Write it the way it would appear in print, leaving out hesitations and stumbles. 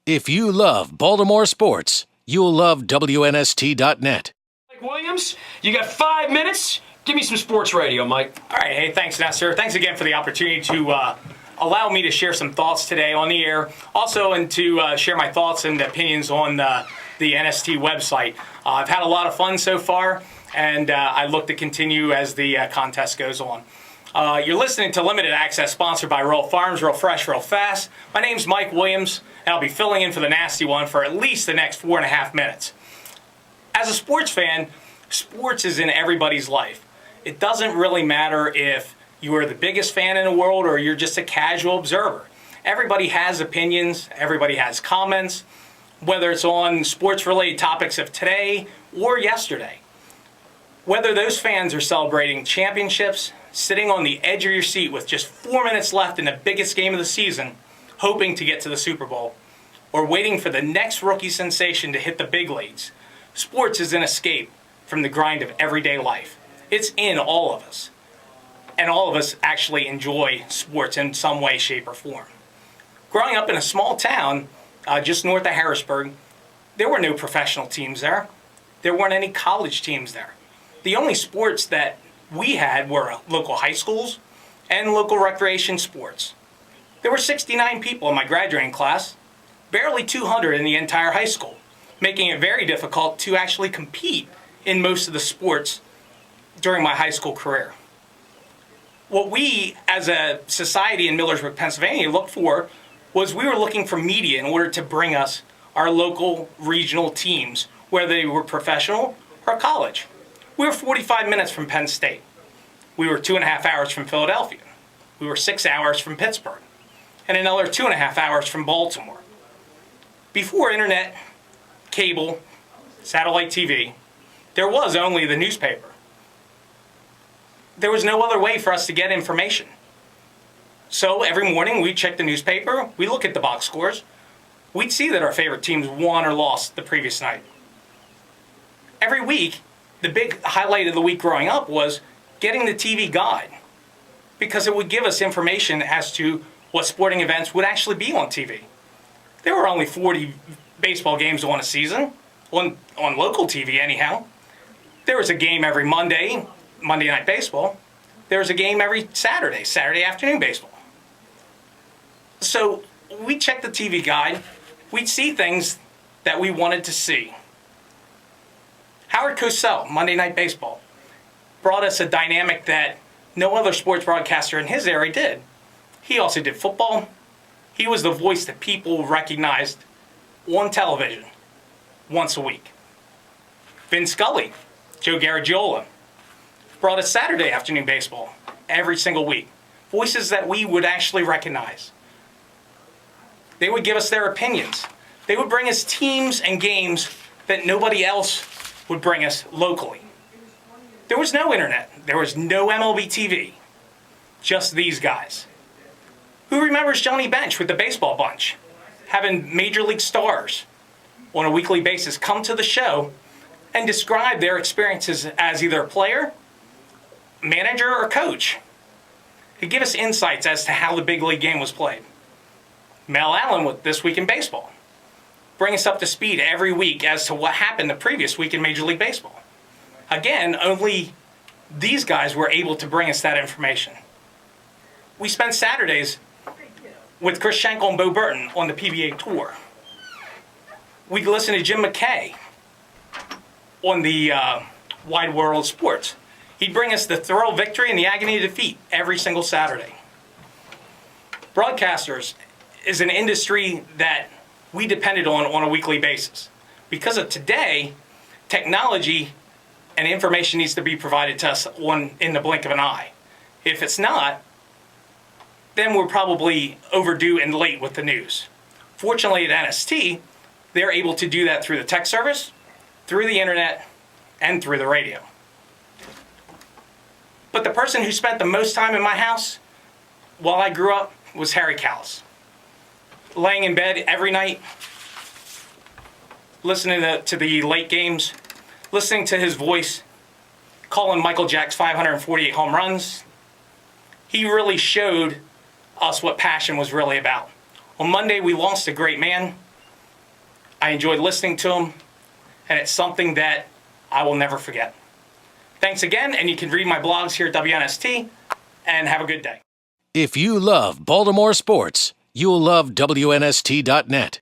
If you love Baltimore sports, you'll love WNST.net. Mike Williams, you got 5 minutes. Give me some sports radio, Mike. All right. Hey, thanks, Nestor. Thanks again for the opportunity to allow me to share some thoughts today on the air. Also, and to share my thoughts and opinions on the NST website. I've had a lot of fun so far, and I look to continue as the contest goes on. You're listening to Limited Access, sponsored by Real Farms, Real Fresh, Real Fast. My name's Mike Williams, and I'll be filling in for the nasty one for at least the next 4.5 minutes. As a sports fan, sports is in everybody's life. It doesn't really matter if you are the biggest fan in the world or you're just a casual observer. Everybody has opinions, everybody has comments, whether it's on sports-related topics of today or yesterday. Whether those fans are celebrating championships, sitting on the edge of your seat with just 4 minutes left in the biggest game of the season, hoping to get to the Super Bowl, or waiting for the next rookie sensation to hit the big leagues, sports is an escape from the grind of everyday life. It's in all of us. And all of us actually enjoy sports in some way, shape, or form. Growing up in a small town just north of Harrisburg, there were no professional teams there. There weren't any college teams there. The only sports that we had were local high schools and local recreation sports. There were 69 people in my graduating class, barely 200 in the entire high school, making it very difficult to actually compete in most of the sports during my high school career. What we, as a society in Millersburg, Pennsylvania, looked for was we were looking for media in order to bring us our local regional teams, whether they were professional or college. We were 45 minutes from Penn State. We were 2.5 hours from Philadelphia. We were 6 hours from Pittsburgh. And another 2.5 hours from Baltimore. Before internet, cable, satellite TV, there was only the newspaper. There was no other way for us to get information. So every morning we'd check the newspaper, we'd look at the box scores, we'd see that our favorite teams won or lost the previous night. Every week, the big highlight of the week growing up was getting the TV guide, because it would give us information as to what sporting events would actually be on TV. There were only 40 baseball games on a season, on local TV anyhow. There was a game every Monday, Monday Night Baseball. There was a game every Saturday, Saturday afternoon baseball. So we'd check the TV guide, we'd see things that we wanted to see. Howard Cosell, Monday Night Baseball, brought us a dynamic that no other sports broadcaster in his area did. He also did football. He was the voice that people recognized on television once a week. Vin Scully, Joe Garagiola, brought us Saturday afternoon baseball every single week. Voices that we would actually recognize. They would give us their opinions. They would bring us teams and games that nobody else would bring us locally. There was no internet. There was no MLB TV. Just these guys. Who remembers Johnny Bench with the baseball bunch? Having major league stars on a weekly basis come to the show and describe their experiences as either a player, manager, or coach. To give us insights as to how the big league game was played. Mel Allen with This Week in Baseball. Bring us up to speed every week as to what happened the previous week in Major League Baseball. Again, only these guys were able to bring us that information. We spent Saturdays with Chris Schenkel and Bo Burton on the PBA Tour. We'd listen to Jim McKay on the Wide World of Sports. He'd bring us the thrill of victory and the agony of defeat every single Saturday. Broadcasters is an industry that we depended on a weekly basis. Because of today, technology and information needs to be provided to us in the blink of an eye. If it's not, then we're probably overdue and late with the news. Fortunately at NST, they're able to do that through the tech service, through the internet, and through the radio. But the person who spent the most time in my house while I grew up was Harry Callis. Laying in bed every night, listening to the late games, listening to his voice, calling Michael Jack's 548 home runs. He really showed us what passion was really about. On Monday, we lost a great man. I enjoyed listening to them, and it's something that I will never forget. Thanks again, and you can read my blogs here at WNST, and have a good day. If you love Baltimore sports, you'll love WNST.net.